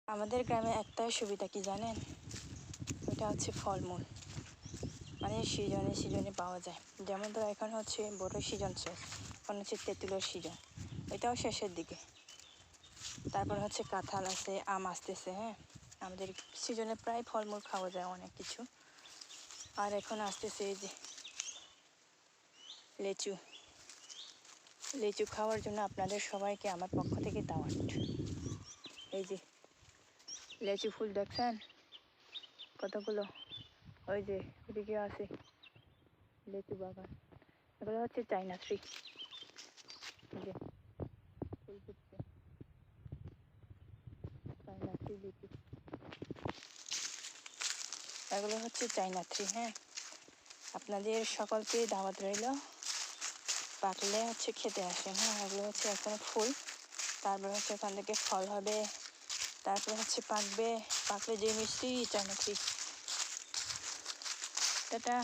আমাদের গ্রামে একটাই সুবিধা কি জানেন, ওটা হচ্ছে ফলমূল। মানে সিজনে সিজনে পাওয়া যায়। যেমন ধরো এখন হচ্ছে বড় সিজন শেষ, এখন হচ্ছে তেঁতুলের সিজন, এটাও শেষের দিকে। তারপর হচ্ছে কাঁঠাল আছে, আম আসতেছে। হ্যাঁ, আমাদের সিজনে প্রায় ফলমূল খাওয়া যায় অনেক কিছু। আর এখন আসতেছে এই যে লিচু। লিচু খাওয়ার জন্য আপনাদের সবাইকে আমার পক্ষ থেকে দাওয়াত। এই যে লিচু ফুল দেখছেন কতগুলো, ওই যে ওদিকে আছে লিচু বাগান। এগুলো হচ্ছে চাইনা ট্রি। এই যে ফুল ফুটছে, চাইনা ট্রি লিচু, এগুলো হচ্ছে চাইনা ট্রি। হ্যাঁ, আপনাদের সকলকে দাওয়াত রইল, পাকলে হচ্ছে খেতে আসেন। হ্যাঁ, এগুলো হচ্ছে এখনো ফুল, তারপরে হচ্ছে ওখান থেকে ফল হবে, তারপরে হচ্ছে পাকবে, পাকলে যে মিষ্টি চাইনা ট্রি। টাটা।